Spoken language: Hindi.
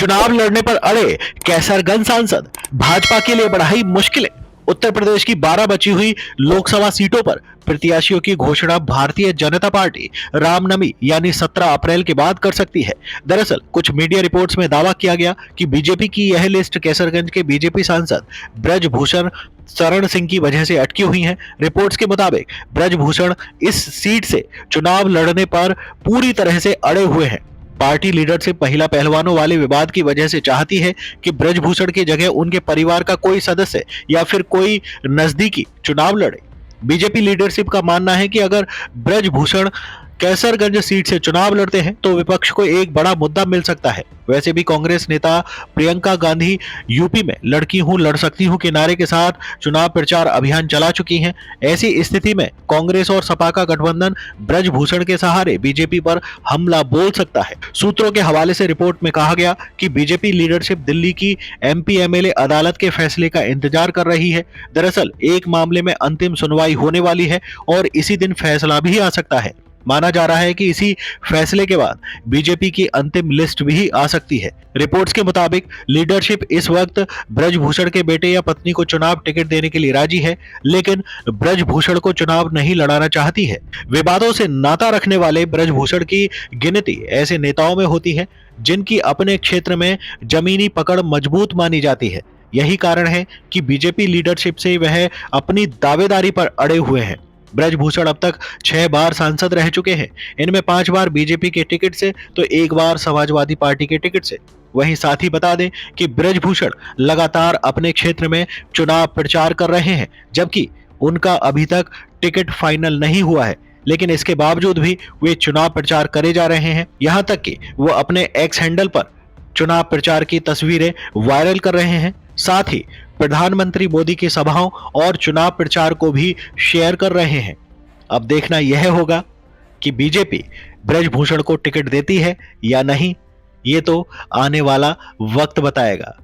चुनाव लड़ने पर अड़े कैसरगंज सांसद, भाजपा के लिए बढ़ाई मुश्किलें। उत्तर प्रदेश की 12 बची हुई लोकसभा सीटों पर प्रत्याशियों की घोषणा भारतीय जनता पार्टी रामनवमी यानी 17 अप्रैल के बाद कर सकती है। दरअसल कुछ मीडिया रिपोर्ट्स में दावा किया गया कि बीजेपी की यह लिस्ट कैसरगंज के बीजेपी सांसद ब्रजभूषण शरण सिंह की वजह से अटकी हुई है। रिपोर्ट्स के मुताबिक ब्रजभूषण इस सीट से चुनाव लड़ने पर पूरी तरह से अड़े हुए हैं। पार्टी लीडरशिप महिला पहलवानों वाले विवाद की वजह से चाहती है कि ब्रजभूषण की जगह उनके परिवार का कोई सदस्य या फिर कोई नजदीकी चुनाव लड़े। बीजेपी लीडरशिप का मानना है कि अगर ब्रजभूषण कैसरगंज सीट से चुनाव लड़ते हैं तो विपक्ष को एक बड़ा मुद्दा मिल सकता है। वैसे भी कांग्रेस नेता प्रियंका गांधी यूपी में लड़की हूं लड़ सकती हूं के नारे के साथ चुनाव प्रचार अभियान चला चुकी हैं। ऐसी स्थिति में कांग्रेस और सपा का गठबंधन ब्रजभूषण के सहारे बीजेपी पर हमला बोल सकता है। सूत्रों के हवाले से रिपोर्ट में कहा गया कि बीजेपी लीडरशिप दिल्ली की एमपी एमएलए अदालत के फैसले का इंतजार कर रही है। दरअसल एक मामले में अंतिम सुनवाई होने वाली है और इसी दिन फैसला भी आ सकता है। माना जा रहा है कि इसी फैसले के बाद बीजेपी की अंतिम लिस्ट भी आ सकती है। रिपोर्ट्स के मुताबिक लीडरशिप इस वक्त ब्रजभूषण के बेटे या पत्नी को चुनाव टिकट देने के लिए राजी है, लेकिन ब्रजभूषण को चुनाव नहीं लड़ाना चाहती है। विवादों से नाता रखने वाले ब्रजभूषण की गिनती ऐसे नेताओं में होती है जिनकी अपने क्षेत्र में जमीनी पकड़ मजबूत मानी जाती है। यही कारण है कि बीजेपी लीडरशिप से वह अपनी दावेदारी पर अड़े हुए हैं। ब्रजभूषण अब तक 6 बार सांसद रह चुके हैं। इनमें 5 बार बीजेपी के टिकट से तो 1 बार समाजवादी पार्टी के टिकट से। वहीं साथ ही बता दें कि ब्रजभूषण लगातार अपने क्षेत्र में चुनाव प्रचार कर रहे हैं, जबकि उनका अभी तक टिकट फाइनल नहीं हुआ है। लेकिन इसके बावजूद भी वे चुनाव प्रचार करे जा रहे हैं। यहां तक कि वो अपने एक्स हैंडल पर चुनाव प्रचार की तस्वीरें वायरल कर रहे हैं। साथ ही प्रधानमंत्री मोदी की सभाओं और चुनाव प्रचार को भी शेयर कर रहे हैं। अब देखना यह होगा कि बीजेपी ब्रजभूषण को टिकट देती है या नहीं, ये तो आने वाला वक्त बताएगा।